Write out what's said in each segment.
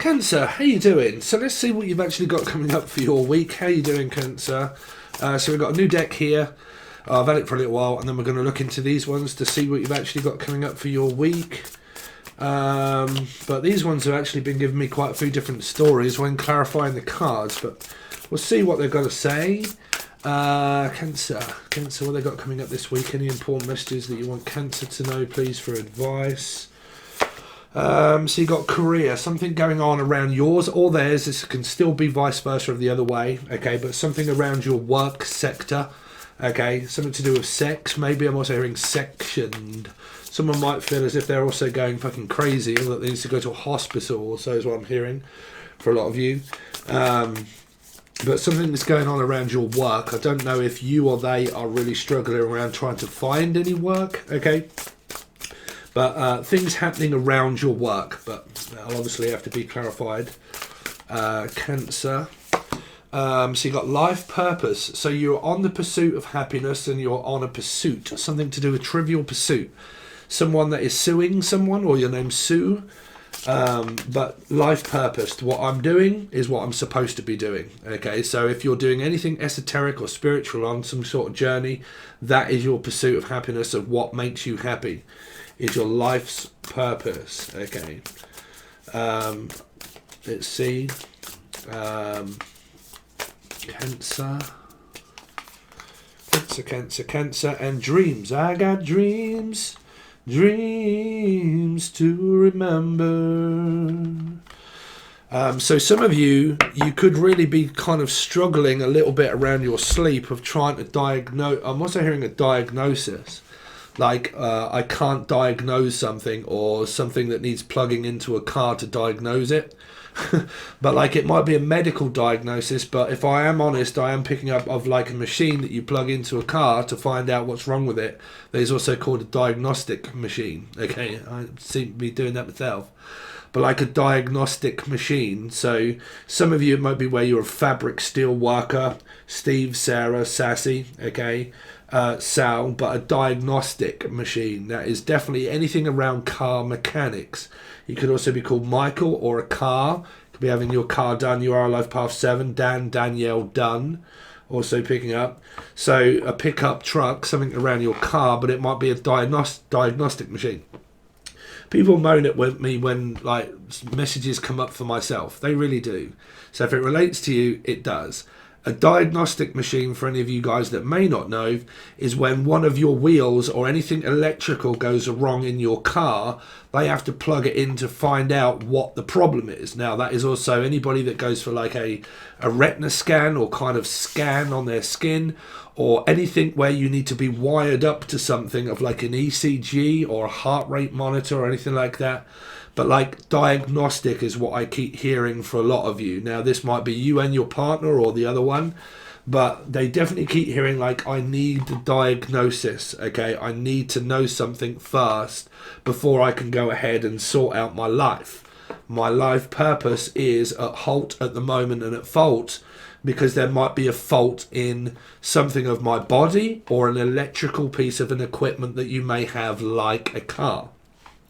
Cancer, how you doing? So let's see what you've actually got coming up for your week. How you doing, Cancer? So we've got a new deck here. I've had it for a little while, and then we're going to look into these ones to see what you've actually got coming up for your week. But these ones have actually been giving me quite a few different stories when clarifying the cards, but we'll see what they've got to say. Cancer, what they got coming up this week? Any important messages that you want Cancer to know, please, for advice? So you got career, something going on around yours or theirs. This can still be vice versa of the other way, okay, but something around your work sector, okay, something to do with sex. Maybe I'm also hearing sectioned. Someone might feel as if they're also going fucking crazy, or that they need to go to a hospital, also is what I'm hearing for a lot of you. But something that's going on around your work. I don't know if you or they are really struggling around trying to find any work, okay? But things happening around your work, but that'll obviously have to be clarified. Cancer. So you got life purpose. So you're on the pursuit of happiness, and you're on a pursuit, something to do with trivial pursuit. Someone that is suing someone, or your name's Sue. But life purpose, what I'm doing is what I'm supposed to be doing. Okay, so if you're doing anything esoteric or spiritual on some sort of journey, that is your pursuit of happiness, of what makes you happy, is your life's purpose. Okay. Let's see. Cancer, and dreams. I got dreams to remember. So some of you could really be kind of struggling a little bit around your sleep of trying to diagnose. I'm also hearing a diagnosis. Like, I can't diagnose something, or something that needs plugging into a car to diagnose it. But like, it might be a medical diagnosis, but if I am honest, I am picking up of like a machine that you plug into a car to find out what's wrong with it. That is also called a diagnostic machine. Okay, I seem to be doing that myself. But like a diagnostic machine. So some of you, it might be where you're a fabric steel worker. Steve, Sarah, Sassy, okay, Sal, but a diagnostic machine. That is definitely anything around car mechanics. You could also be called Michael, or a car. You could be having your car done. You are Alive Path 7. Dan, Danielle, done. Also picking up. So a pickup truck, something around your car, but it might be a diagnostic machine. People moan at me when like messages come up for myself. They really do. So if it relates to you, it does. A diagnostic machine, for any of you guys that may not know, is when one of your wheels or anything electrical goes wrong in your car. They have to plug it in to find out what the problem is. Now, that is also anybody that goes for like a retina scan, or kind of scan on their skin, or anything where you need to be wired up to something of like an ECG or a heart rate monitor or anything like that. But like, diagnostic is what I keep hearing for a lot of you. Now, this might be you and your partner, or the other one, but they definitely keep hearing like, I need the diagnosis, okay? I need to know something first before I can go ahead and sort out my life. My life purpose is at halt at the moment, and at fault, because there might be a fault in something of my body, or an electrical piece of an equipment that you may have, like a car.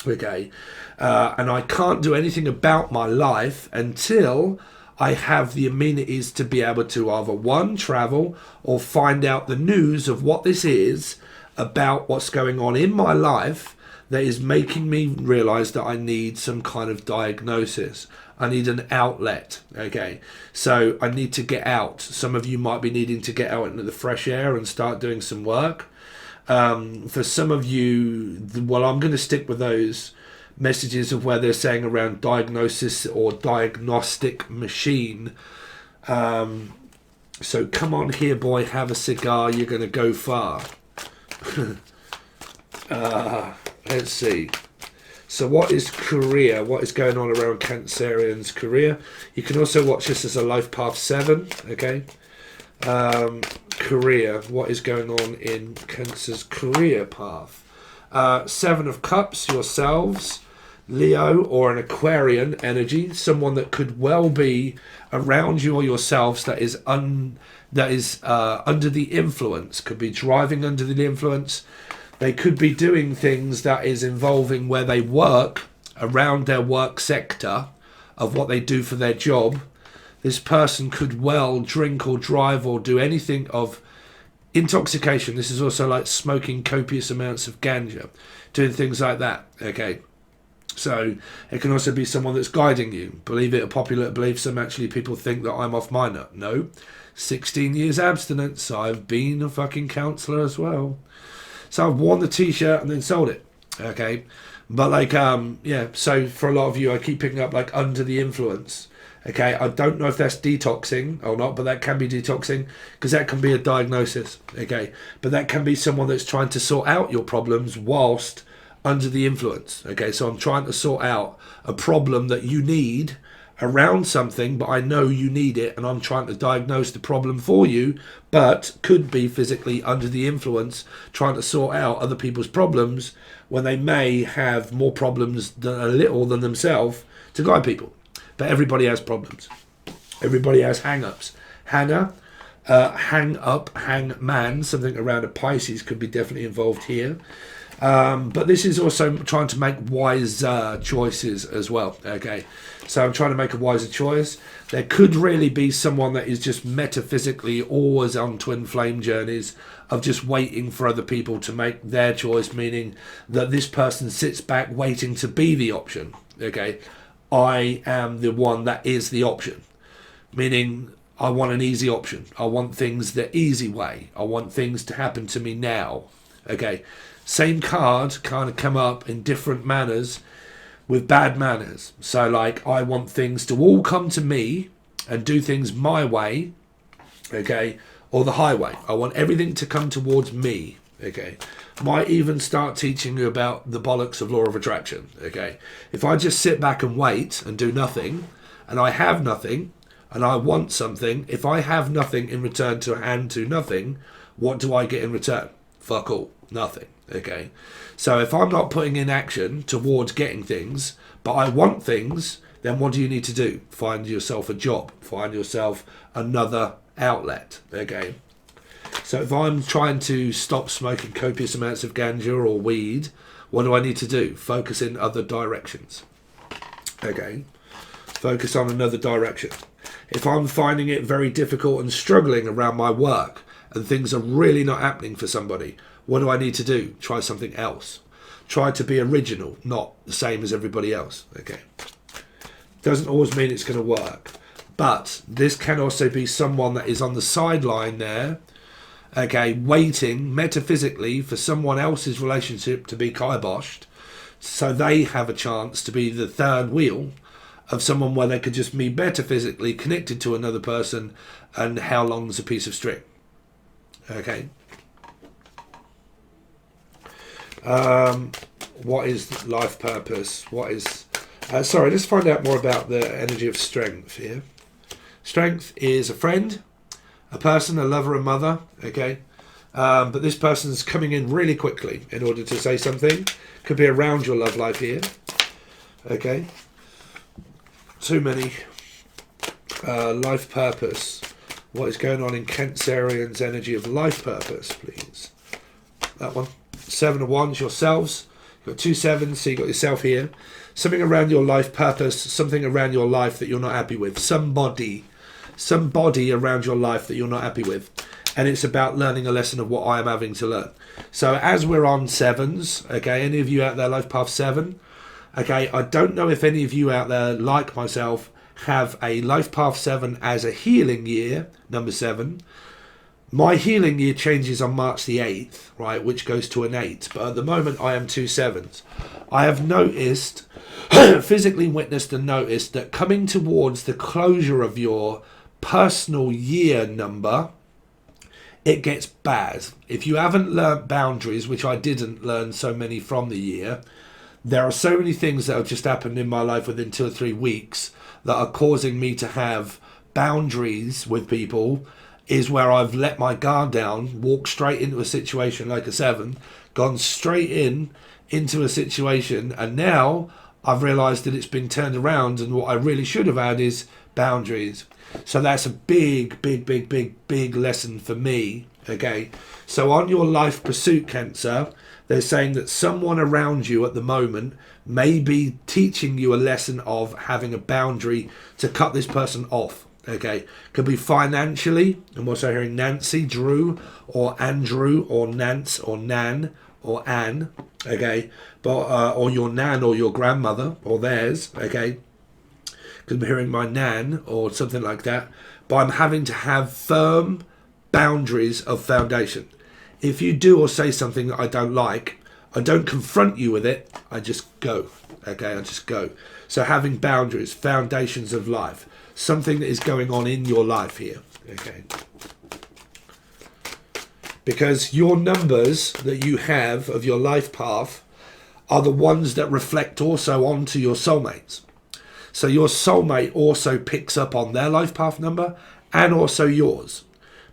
Okay, and I can't do anything about my life until I have the amenities to be able to either, one, travel, or find out the news of what this is about, what's going on in my life that is making me realize that I need some kind of diagnosis. I need an outlet, okay? So I need to get out. Some of you might be needing to get out into the fresh air and start doing some work. For some of you, well, I'm going to stick with those messages of where they're saying around diagnosis or diagnostic machine. So come on here, boy, have a cigar, you're going to go far. Let's see. So what is career? What is going on around Cancerian's career? You can also watch this as a Life Path 7, okay? Career, what is going on in Cancer's career path? 7 of Cups, yourselves, Leo, or an Aquarian energy, someone that could well be around you or yourselves that is under the influence, could be driving under the influence. They could be doing things that is involving where they work, around their work sector, of what they do for their job, this person could well drink or drive or do anything of intoxication. This is also like smoking copious amounts of ganja, doing things like that. Okay. So it can also be someone that's guiding you. Believe it, a popular belief, some actually people think that I'm off my nut. No. 16 years abstinence. I've been a fucking counsellor as well. So I've worn the t-shirt and then sold it. Okay. But like, yeah, so for a lot of you, I keep picking up like under the influence. Okay. I don't know if that's detoxing or not, but that can be detoxing because that can be a diagnosis. Okay. But that can be someone that's trying to sort out your problems whilst under the influence. Okay. So I'm trying to sort out a problem that you need around something, but I know you need it, and I'm trying to diagnose the problem for you, but could be physically under the influence, trying to sort out other people's problems when they may have more problems than a little than themselves to guide people. But everybody has problems. Everybody has hang-ups. Hang up, hang man, something around a Pisces could be definitely involved here. But this is also trying to make wiser choices as well. Okay, so I'm trying to make a wiser choice. There could really be someone that is just metaphysically always on twin flame journeys of just waiting for other people to make their choice, meaning that this person sits back waiting to be the option. Okay, I am the one that is the option, meaning I want an easy option. I want things the easy way. I want things to happen to me now. Okay. Same card kind of come up in different manners with bad manners. So like I want things to all come to me and do things my way, okay, or the highway. I want everything to come towards me, okay. Might even start teaching you about the bollocks of law of attraction, okay. If I just sit back and wait and do nothing, and I have nothing, and I want something, if I have nothing in return to hand to nothing, what do I get in return? Fuck all, nothing. Okay, so if I'm not putting in action towards getting things, but I want things, then what do you need to do? Find yourself a job, find yourself another outlet. Okay, so if I'm trying to stop smoking copious amounts of ganja or weed, what do I need to do? Focus in other directions. Okay, focus on another direction. If I'm finding it very difficult and struggling around my work and things are really not happening for somebody, what do I need to do? Try something else. Try to be original, not the same as everybody else. Okay. Doesn't always mean it's going to work. But this can also be someone that is on the sideline there, okay, waiting metaphysically for someone else's relationship to be kiboshed, so they have a chance to be the third wheel of someone where they could just be metaphysically connected to another person, and how long's a piece of string? Okay. What is life purpose? What is... sorry, let's find out more about the energy of strength here. Strength is a friend, a person, a lover, a mother, okay? But this person's coming in really quickly in order to say something. Could be around your love life here, okay? Too many. Life purpose. What is going on in Cancerian's energy of life purpose, please? That one. 7 of Wands, yourselves. You've got 2 sevens, so you've got yourself here. Something around your life purpose, something around your life that you're not happy with. Somebody around your life that you're not happy with. And it's about learning a lesson of what I am having to learn. So as we're on sevens, okay, any of you out there, life path 7, okay, I don't know if any of you out there, like myself, have a life path 7 as a healing year, number 7. My healing year changes on March the 8th, right, which goes to an 8. But at the moment, I am 2 sevens. I have noticed, physically witnessed and noticed that coming towards the closure of your personal year number, it gets bad. If you haven't learnt boundaries, which I didn't learn so many from the year, there are so many things that have just happened in my life within 2 or 3 weeks that are causing me to have boundaries with people, is where I've let my guard down, walked straight into a situation like a 7, gone straight into a situation, and now I've realised that it's been turned around, and what I really should have had is boundaries. So that's a big lesson for me, Okay, so on your life pursuit, Cancer, they're saying that someone around you at the moment may be teaching you a lesson of having a boundary to cut this person off. Okay, could be financially. I'm also hearing Nancy, Drew, or Andrew, or Nance, or Nan, or Anne. Okay, but or your nan or your grandmother or theirs. Okay, could be hearing my nan or something like that. But I'm having to have firm boundaries of foundation. If you do or say something that I don't like, I don't confront you with it. I just go. Okay, I just go. So having boundaries, foundations of life, something that is going on in your life here. Okay. Because your numbers that you have of your life path are the ones that reflect also onto your soulmates. So your soulmate also picks up on their life path number and also yours,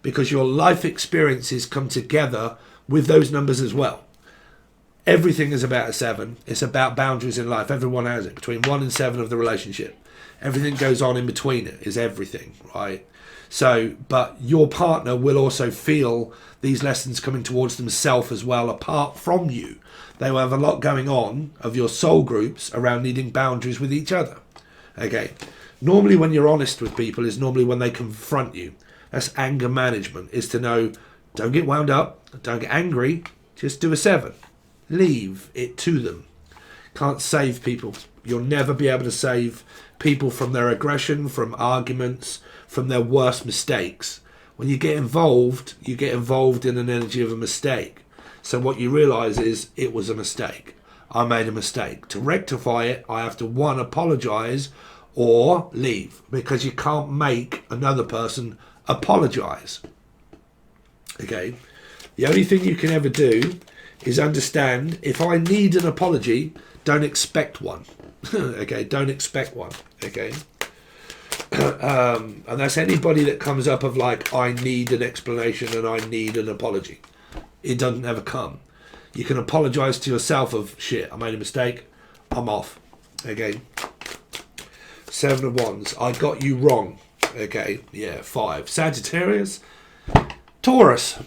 because your life experiences come together with those numbers as well. Everything is about a 7. It's about boundaries in life. Everyone has it. Between 1 and 7 of the relationship. Everything goes on in between it is everything, right? So, but your partner will also feel these lessons coming towards themselves as well, apart from you. They will have a lot going on of your soul groups around needing boundaries with each other. Okay. Normally when you're honest with people is normally when they confront you. That's anger management, is to know, don't get wound up, don't get angry, just do a 7. Leave it to them. Can't save people. You'll never be able to save people from their aggression, from arguments, from their worst mistakes. When you get involved in an energy of a mistake. So what you realise is, it was a mistake. I made a mistake. To rectify it, I have to, 1, apologise or leave. Because you can't make another person apologise. Okay? The only thing you can ever do is understand, if I need an apology, don't expect one. Okay, don't expect one. Okay, and that's anybody that comes up of like, I need an explanation and I need an apology. It doesn't ever come. You can apologise to yourself of, shit, I made a mistake, I'm off. Okay, 7 of Wands, I got you wrong. Okay, yeah, 5. Sagittarius, Taurus.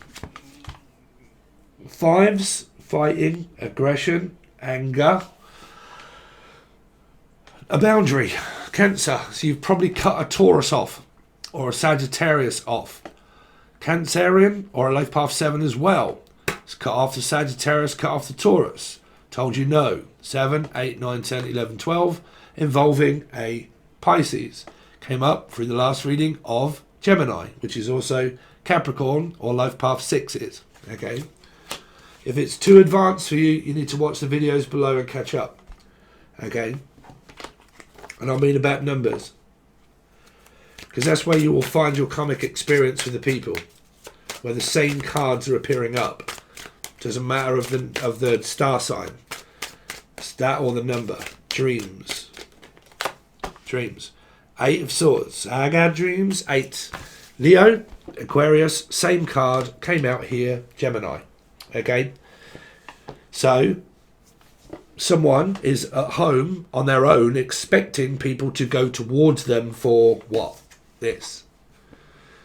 5s, fighting, aggression, anger. A boundary, Cancer. So you've probably cut a Taurus off or a Sagittarius off. Cancerian or a life path 7 as well. It's cut off the Sagittarius, cut off the Taurus. Told you no. 7, 8, 9, 10, 11, 12 involving a Pisces. Came up through the last reading of Gemini, which is also Capricorn or life path 6s. Okay. If it's too advanced for you, you need to watch the videos below and catch up. Okay. And I mean about numbers. Because that's where you will find your karmic experience with the people. Where the same cards are appearing up. Doesn't matter of the star sign. It's that or the number. Dreams. Dreams. 8 of Swords. I got dreams. 8. Leo, Aquarius, same card. Came out here. Gemini. Okay. So someone is at home on their own expecting people to go towards them for what? This.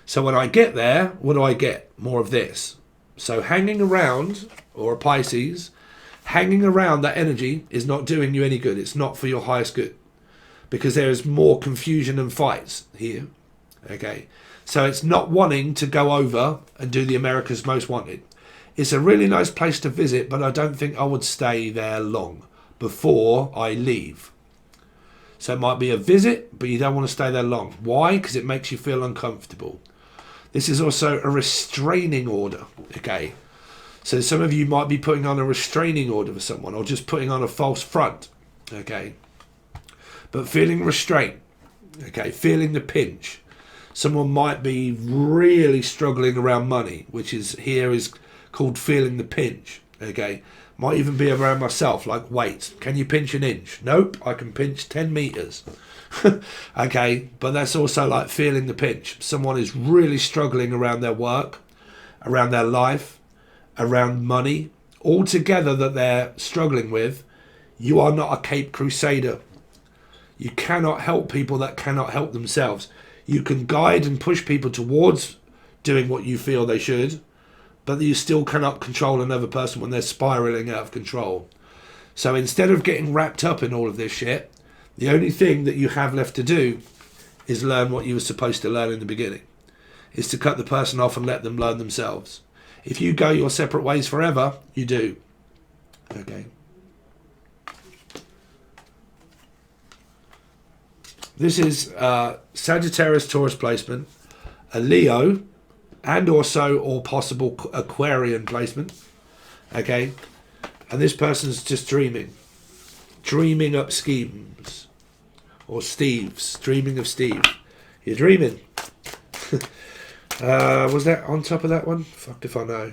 So when I get there, what do I get? More of this. So hanging around, or a Pisces, hanging around that energy is not doing you any good. It's not for your highest good. Because there is more confusion and fights here. Okay. So it's not wanting to go over and do the America's Most Wanted. It's a really nice place to visit, but I don't think I would stay there long before I leave. So it might be a visit, but you don't want to stay there long. Why? Because it makes you feel uncomfortable. This is also a restraining order. Okay. So some of you might be putting on a restraining order for someone or just putting on a false front. Okay. But feeling restraint. Okay. Feeling the pinch. Someone might be really struggling around money, which is here is called feeling the pinch. Okay, might even be around myself, like weight. Can you pinch an inch? Nope, I can pinch 10 meters. Okay, but that's also like feeling the pinch. Someone is really struggling around their work, around their life, around money, all together that they're struggling with. You are not a Cape Crusader. You cannot help people that cannot help themselves. You can guide and push people towards doing what you feel they should, but you still cannot control another person when they're spiraling out of control. So instead of getting wrapped up in all of this shit, the only thing that you have left to do is learn what you were supposed to learn in the beginning. Is to cut the person off and let them learn themselves. If you go your separate ways forever, you do. Okay. This is Sagittarius Taurus placement, a Leo, and also or possible Aquarian placement. Okay. And this person's just dreaming up schemes, or Steve's, dreaming of Steve. You're dreaming. Was that on top of that one? Fucked if I know.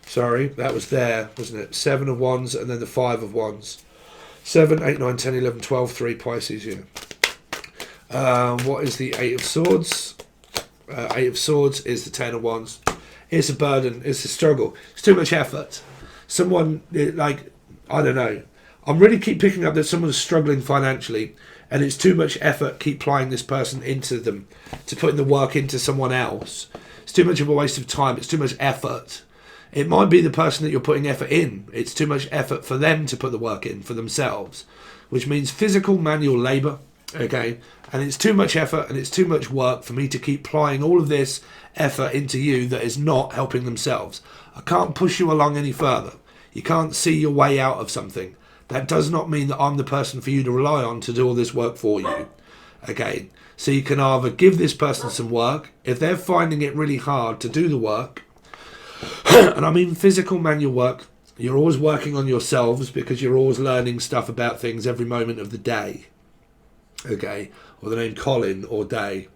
Sorry, that was there, wasn't it? 7 of Wands and then the 5 of Wands. 7, 8, 9, 10, 11, 12, 3 Pisces, yeah. What is the 8 of Swords? 8 of Swords is the 10 of Wands. It's a burden, it's a struggle. It's too much effort. Someone, like, I don't know. I'm really keep picking up that someone's struggling financially, and it's too much effort keep plying this person into them, to putting the work into someone else. It's too much of a waste of time. It's too much effort. It might be the person that you're putting effort in. It's too much effort for them to put the work in for themselves, which means physical manual labour, okay? And it's too much effort and it's too much work for me to keep plying all of this effort into you that is not helping themselves. I can't push you along any further. You can't see your way out of something. That does not mean that I'm the person for you to rely on to do all this work for you. Okay, so you can either give this person some work. If they're finding it really hard to do the work, and I mean physical manual work, you're always working on yourselves because you're always learning stuff about things every moment of the day. Okay, or the name Colin or Day.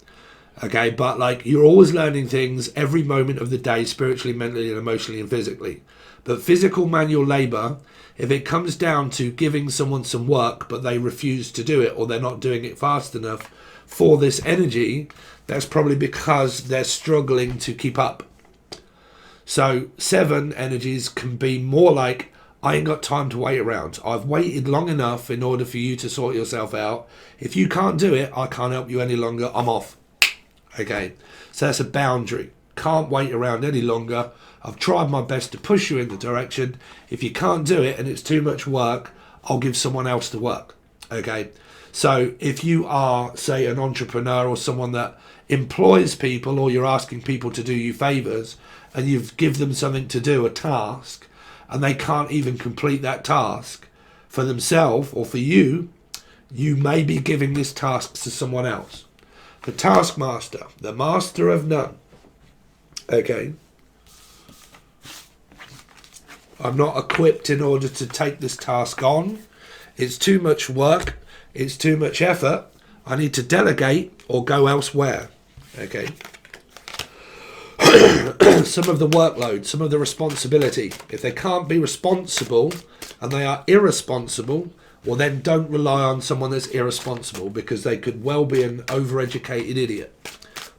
Okay, but like you're always learning things every moment of the day, spiritually, mentally, and emotionally and physically. But physical manual labour, if it comes down to giving someone some work but they refuse to do it or they're not doing it fast enough for this energy, that's probably because they're struggling to keep up. So 7 energies can be more like, I ain't got time to wait around. I've waited long enough in order for you to sort yourself out. If you can't do it, I can't help you any longer. I'm off. Okay, so that's a boundary. Can't wait around any longer. I've tried my best to push you in the direction. If you can't do it and it's too much work, I'll give someone else the work. Okay, so if you are, say, an entrepreneur or someone that employs people, or you're asking people to do you favours and you've give them something to do, a task, and they can't even complete that task for themselves or for you, you may be giving this task to someone else. The taskmaster, the master of none. Okay. I'm not equipped in order to take this task on. It's too much work. It's too much effort. I need to delegate or go elsewhere. Okay. Some of the workload, some of the responsibility. If they can't be responsible and they are irresponsible, well then don't rely on someone that's irresponsible, because they could well be an overeducated idiot.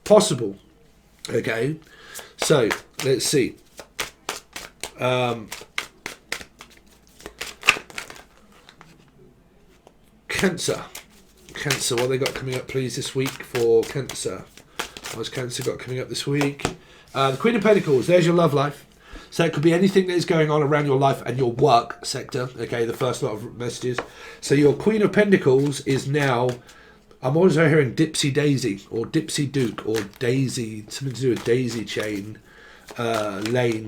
Possible. Okay. So, let's see. Cancer. Cancer, what they got coming up, please, this week for Cancer? What's Cancer got coming up this week? The Queen of Pentacles, there's your love life. So it could be anything that is going on around your life and your work sector. Okay, the first lot of messages. So your Queen of Pentacles is now, I'm also hearing Dipsy Daisy or Dipsy Duke or Daisy, something to do with Daisy Chain, Laney,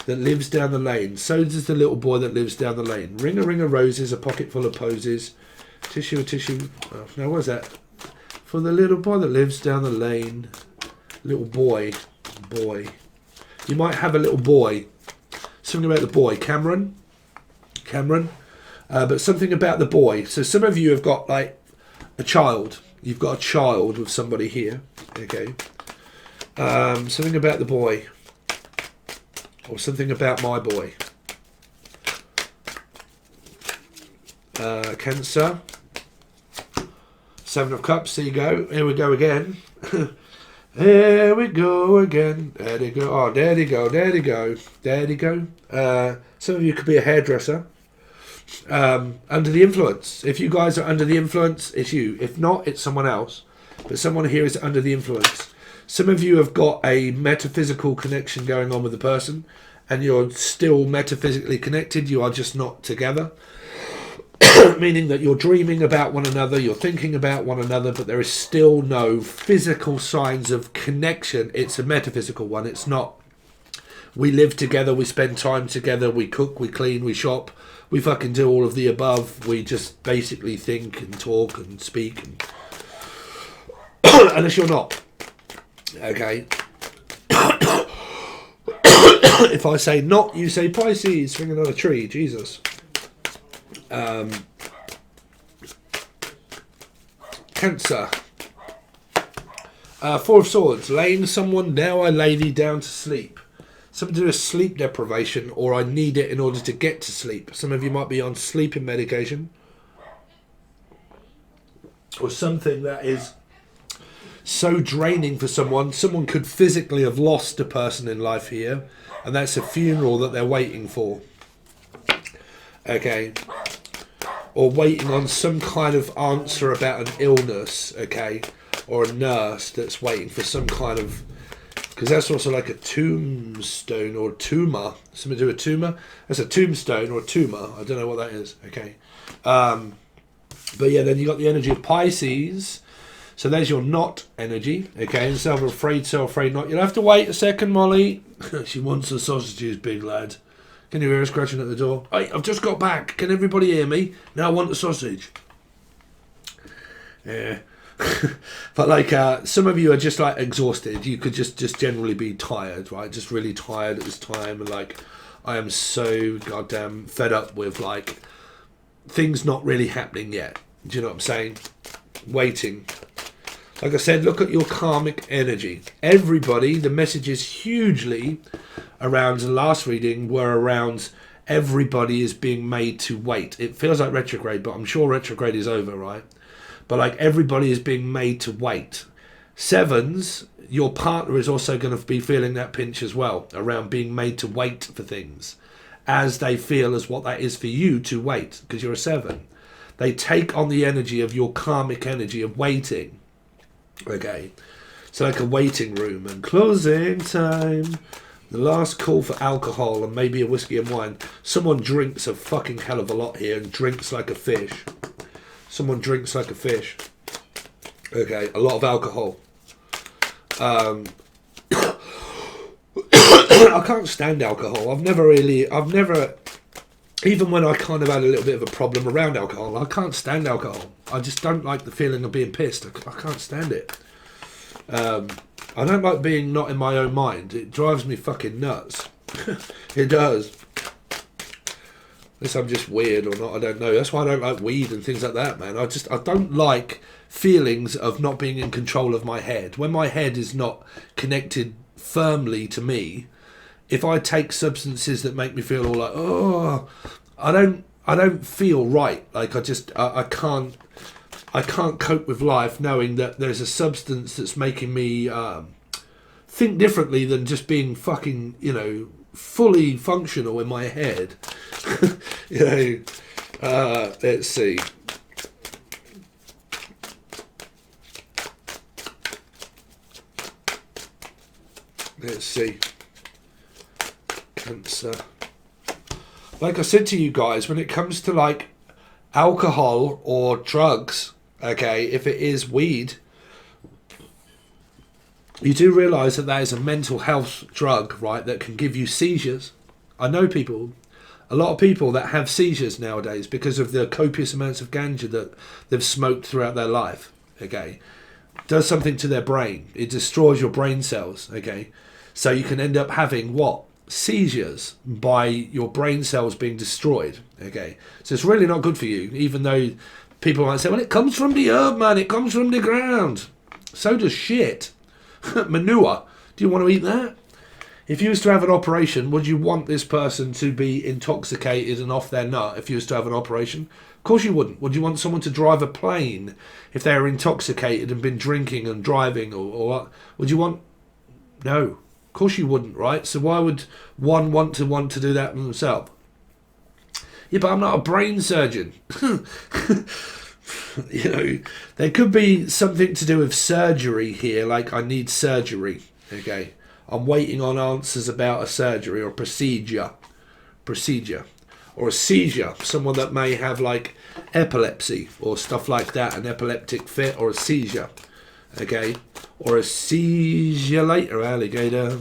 that lives down the lane. So does the little boy that lives down the lane. Ring of roses, a pocket full of posies. Tissue, oh, no, what's that? For the little boy that lives down the lane. Little boy. You might have a little boy. Something about the boy. Cameron. But something about the boy. So some of you have got like a child. You've got a child with somebody here. Okay. Something about the boy. Or something about my boy. Cancer. 7 of Cups. There you go. Here we go again. There we go again. There they go. Oh, there they go. Some of you could be a hairdresser. Under the influence. If you guys are under the influence, it's you. If not, it's someone else. but someone here is under the influence. Some of you have got a metaphysical connection going on with the person, and you're still metaphysically connected, you are just not together. Meaning that you're dreaming about one another, you're thinking about one another, but there is still no physical signs of connection. It's a metaphysical one. It's not, we live together, we spend time together, we cook, we clean, we shop, we fucking do all of the above. We just basically think and talk and speak. And unless you're not. Okay. If I say not, you say Pisces, swing another tree, Jesus. Cancer. Four of Swords. Laying someone, now I lay thee down to sleep. Something to do with sleep deprivation, or I need it in order to get to sleep. Some of you might be on sleeping medication, or something that is so draining for someone. Someone could physically have lost a person in life here, and that's a funeral that they're waiting for. Okay. Or waiting on some kind of answer about an illness, okay? Or a nurse that's waiting for some kind of... Because that's also like a tombstone or tumor. Something to do with tumor? That's a tombstone or a tumor. I don't know what that is, okay? But yeah, then you got the energy of Pisces. So there's your not energy, okay? And so afraid not. You'll have to wait a second, Molly. She wants the sausages, big lad. Can you hear her scratching at the door? Hey, I've just got back. Can everybody hear me? Now I want the sausage. Yeah. But like some of you are just like exhausted. You could just generally be tired, right? Just really tired at this time. And like, I am so goddamn fed up with like things not really happening yet. Do you know what I'm saying? Waiting. Like I said, look at your karmic energy. Everybody, the messages hugely around the last reading were around everybody is being made to wait. It feels like retrograde, but I'm sure retrograde is over, right? But like everybody is being made to wait. Sevens, your partner is also going to be feeling that pinch as well, around being made to wait for things, as they feel as what that is for you to wait, because you're a 7. They take on the energy of your karmic energy of waiting. Okay, so like a waiting room. And closing time, the last call for alcohol and maybe a whiskey and wine. Someone drinks a fucking hell of a lot here and drinks like a fish. Someone drinks like a fish. Okay, a lot of alcohol. I can't stand alcohol. I've never, even when I kind of had a little bit of a problem around alcohol, I can't stand alcohol. I just don't like the feeling of being pissed. I can't stand it. I don't like being not in my own mind. It drives me fucking nuts. It does. Unless I'm just weird or not, I don't know. That's why I don't like weed and things like that, man. I don't like feelings of not being in control of my head. When my head is not connected firmly to me, if I take substances that make me feel all like, oh, I don't feel right. Like I can't cope with life knowing that there's a substance that's making me think differently than just being fucking, fully functional in my head. Let's see. Let's see. Cancer. Like I said to you guys, when it comes to like alcohol or drugs, okay, if it is weed, you do realise that is a mental health drug, right, that can give you seizures. I know a lot of people that have seizures nowadays because of the copious amounts of ganja that they've smoked throughout their life, okay. Does something to their brain. It destroys your brain cells, okay. So you can end up having what? Seizures by your brain cells being destroyed, okay. So it's really not good for you, even though people might say, well, it comes from the herb, man, it comes from the ground. So does shit. Manure. Do you want to eat that? If you was to have an operation, would you want this person to be intoxicated and off their nut if you was to have an operation? Of course you wouldn't. Would you want someone to drive a plane if they were intoxicated and been drinking and driving or what? Would you want... No. Of course you wouldn't, right? So why would one want to do that themselves? Yeah, but I'm not a brain surgeon. You know, there could be something to do with surgery here, like I need surgery. Okay, I'm waiting on answers about a surgery or procedure, or a seizure. Someone that may have like epilepsy or stuff like that, an epileptic fit or a seizure. Okay, or a seizure later alligator.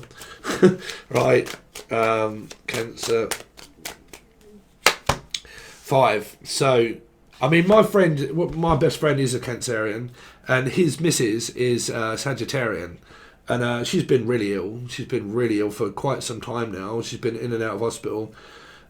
Right, Cancer. 5. So, I mean, my best friend is a Cancerian, and his missus is Sagittarian, and she's been really ill. She's been really ill for quite some time now. She's been in and out of hospital.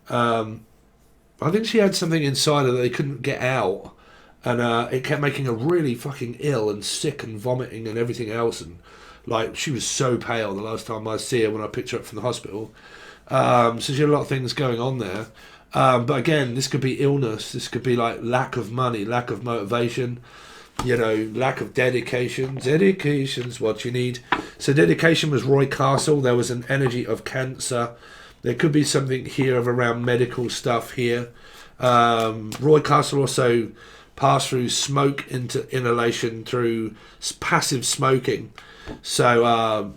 I think she had something inside her that they couldn't get out, and it kept making her really fucking ill and sick and vomiting and everything else. And like, she was so pale the last time I see her when I picked her up from the hospital. So she had a lot of things going on there. But again, this could be illness. This could be like lack of money, lack of motivation, you know, lack of dedication. Dedication's what you need. So dedication was Roy Castle. There was an energy of Cancer. There could be something here of around medical stuff here. Roy Castle also passed through smoke into inhalation through passive smoking. So,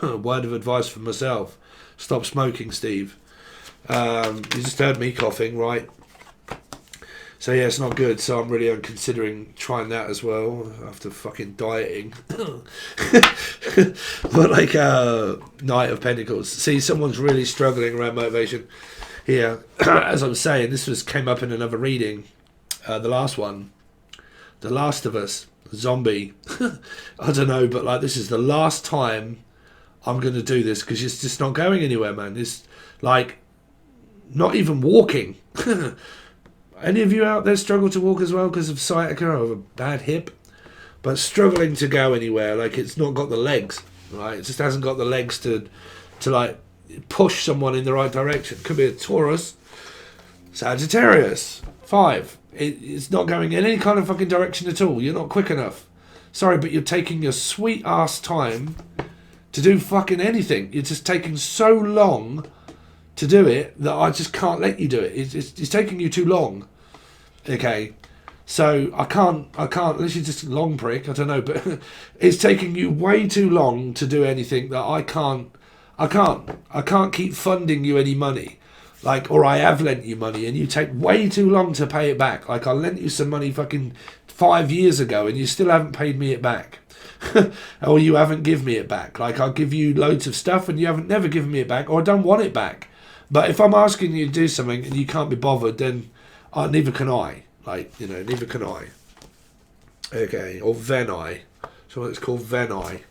word of advice for myself. Stop smoking, Steve. You just heard me coughing, right? So yeah, it's not good. So I'm really considering trying that as well after fucking dieting. But like Knight of Pentacles. See, someone's really struggling around motivation here. As I'm saying, this came up in another reading. The last one, The Last of Us, zombie. I don't know, but like this is the last time I'm going to do this because it's just not going anywhere, man. It's like not even walking. Any of you out there struggle to walk as well because of sciatica or a bad hip? But struggling to go anywhere, like it's not got the legs, right? It just hasn't got the legs to like push someone in the right direction. Could be a Taurus, Sagittarius, 5. It's not going in any kind of fucking direction at all. You're not quick enough. Sorry, but you're taking your sweet ass time to do fucking anything. You're just taking so long to do it that I just can't let you do it. It's taking you too long. Okay, so I can't. Unless you're just a long prick. I don't know, but it's taking you way too long to do anything that I can't. I can't keep funding you any money, like, or I have lent you money and you take way too long to pay it back. Like I lent you some money fucking 5 years ago and you still haven't paid me it back. Or you haven't given me it back. Like I'll give you loads of stuff and you haven't never given me it back, or I don't want it back. But if I'm asking you to do something and you can't be bothered, then neither can I. Like, you know, neither can I. Okay, or Venai. So it's called Venai.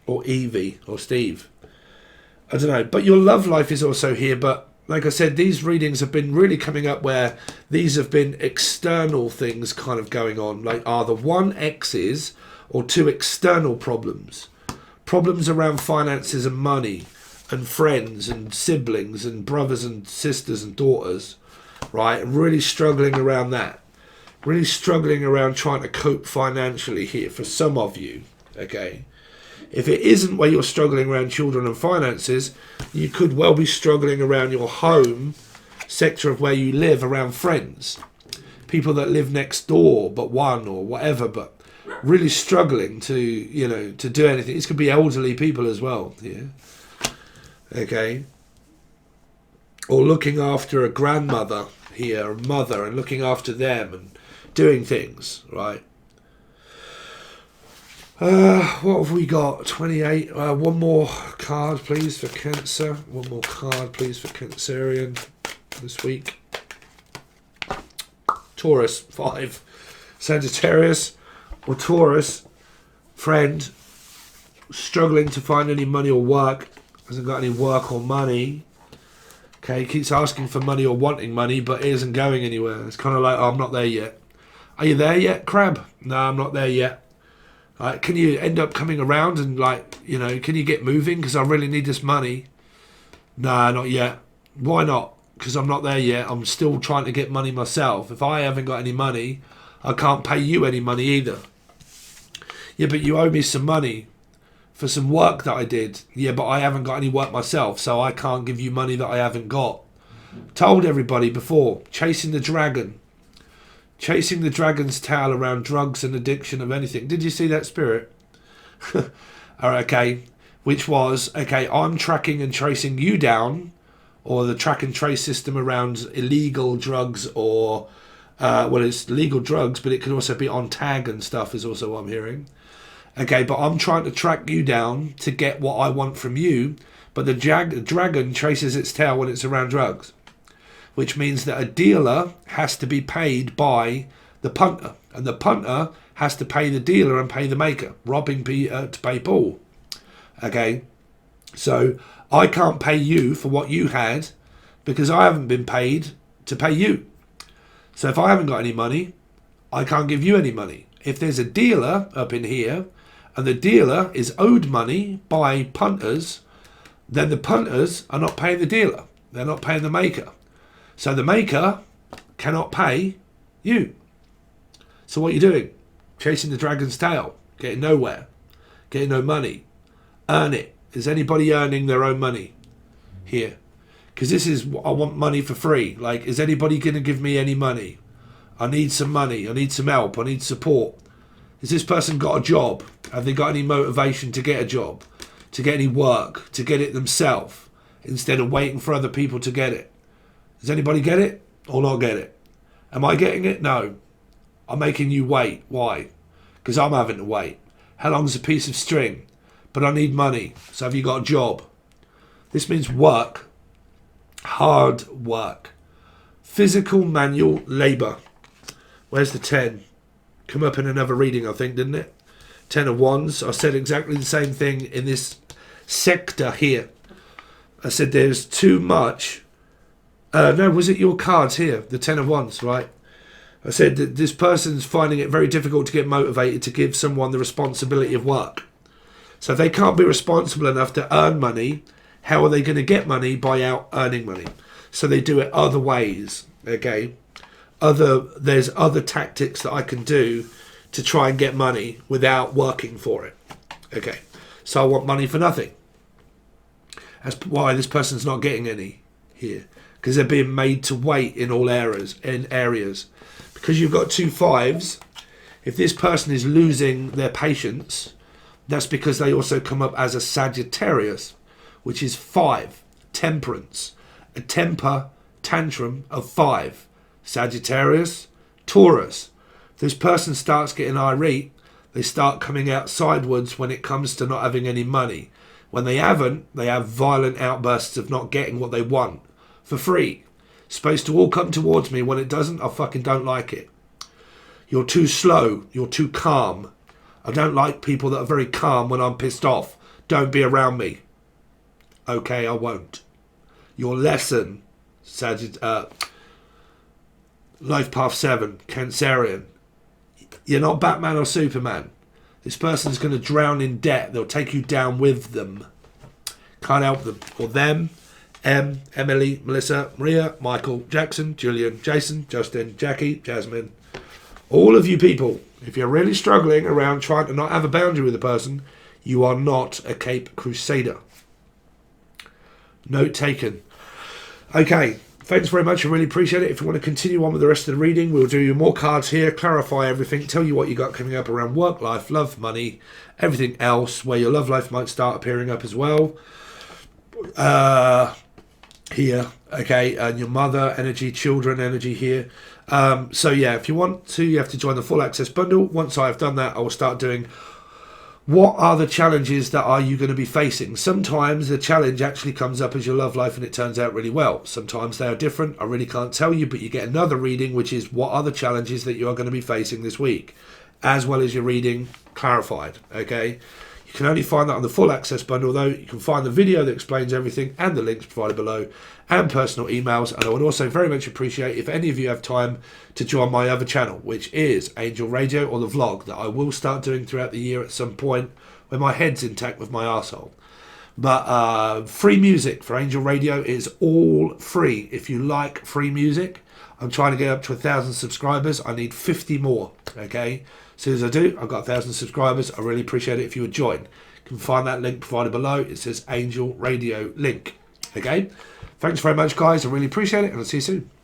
Or Evie, or Steve. I don't know. But your love life is also here. But like I said, these readings have been really coming up where these have been external things kind of going on. Like, are the 1 X's or 2 external problems? Problems around finances and money and friends and siblings and brothers and sisters and daughters, right? And really struggling around that. Really struggling around trying to cope financially here for some of you, okay? If it isn't where you're struggling around children and finances, you could well be struggling around your home sector of where you live, around friends. People that live next door but one or whatever, but really struggling to, you know, to do anything. This could be elderly people as well, yeah. Okay. Or looking after a grandmother here, a mother, and looking after them and doing things, right? What have we got? 28. One more card, please, for Cancer. One more card, please, for Cancerian this week. Taurus, 5. Sagittarius or Taurus, friend, struggling to find any money or work, hasn't got any work or money. Okay, keeps asking for money or wanting money, but it isn't going anywhere. It's kind of like, oh, I'm not there yet. Are you there yet, Crab? No, I'm not there yet. Like, can you end up coming around and, like, you know, can you get moving? Because I really need this money. Nah, not yet. Why not? Because I'm not there yet. I'm still trying to get money myself. If I haven't got any money, I can't pay you any money either. Yeah, but you owe me some money for some work that I did. Yeah, but I haven't got any work myself, so I can't give you money that I haven't got. Told everybody before, chasing the dragon. Chasing the dragon's tail around drugs and addiction of anything. Did you see that, Spirit? All right, okay. Which was, okay, I'm tracking and tracing you down, or the track and trace system around illegal drugs, or, well, it's legal drugs, but it can also be on tag and stuff is also what I'm hearing. Okay, but I'm trying to track you down to get what I want from you, but the dragon traces its tail when it's around drugs, which means that a dealer has to be paid by the punter, and the punter has to pay the dealer and pay the maker, robbing Peter to pay Paul. Okay, so I can't pay you for what you had because I haven't been paid to pay you. So if I haven't got any money, I can't give you any money. If there's a dealer up in here and the dealer is owed money by punters, then the punters are not paying the dealer. They're not paying the maker. So the maker cannot pay you. So what are you doing? Chasing the dragon's tail, getting nowhere, getting no money. Earn it. Is anybody earning their own money here? Because this is, I want money for free. Like, is anybody going to give me any money? I need some money. I need some help. I need support. Has this person got a job? Have they got any motivation to get a job? To get any work? To get it themselves? Instead of waiting for other people to get it? Does anybody get it or not get it? Am I getting it? No. I'm making you wait. Why? Because I'm having to wait. How long's a piece of string? But I need money. So have you got a job? This means work. Hard work. Physical manual labour. Where's the 10? Come up in another reading, I think, didn't it? 10 of Wands. I said exactly the same thing in this sector here. I said there's too much. No, was it your cards here? The 10 of Wands, right? I said that this person's finding it very difficult to get motivated to give someone the responsibility of work. So if they can't be responsible enough to earn money, how are they going to get money by out earning money? So they do it other ways, okay? There's other tactics that I can do to try and get money without working for it, okay? So I want money for nothing. That's why this person's not getting any here, because they're being made to wait in all areas. Because you've got 2 5s, if this person is losing their patience, that's because they also come up as a Sagittarius, which is 5, temperance, a temper tantrum of 5. Sagittarius, Taurus. If this person starts getting irate, they start coming out sideways when it comes to not having any money. When they haven't, they have violent outbursts of not getting what they want for free. It's supposed to all come towards me. When it doesn't, I fucking don't like it. You're too slow. You're too calm. I don't like people that are very calm when I'm pissed off. Don't be around me. Okay, I won't. Your lesson, Life Path 7, Cancerian. You're not Batman or Superman. This person's going to drown in debt. They'll take you down with them. Can't help them. Or them. Emily, Melissa, Maria, Michael, Jackson, Julian, Jason, Justin, Jackie, Jasmine. All of you people, if you're really struggling around trying to not have a boundary with a person, you are not a Cape Crusader. Note taken. Okay, thanks very much. I really appreciate it. If you want to continue on with the rest of the reading, we'll do you more cards here, clarify everything, tell you what you got coming up around work, life, love, money, everything else, where your love life might start appearing up as well. Here, okay, and your mother energy, children energy here. So yeah, if you want to, you have to join the full access bundle. Once I've done that, I will start doing what are the challenges that are you going to be facing. Sometimes the challenge actually comes up as your love life and it turns out really well. Sometimes they are different. I really can't tell you, but you get another reading, which is what are the challenges that you are going to be facing this week, as well as your reading clarified, okay? You can only find that on the full access bundle, though. You can find the video that explains everything and the links provided below and personal emails. And I would also very much appreciate if any of you have time to join my other channel, which is Angel Radio, or the vlog that I will start doing throughout the year at some point when my head's intact with my arsehole. But free music for Angel Radio is all free. If you like free music, I'm trying to get up to 1,000 subscribers. I need 50 more, okay? As soon as I do, I've got 1,000 subscribers. I really appreciate it if you would join. You can find that link provided below. It says Angel Radio link. Okay? Thanks very much, guys. I really appreciate it, and I'll see you soon.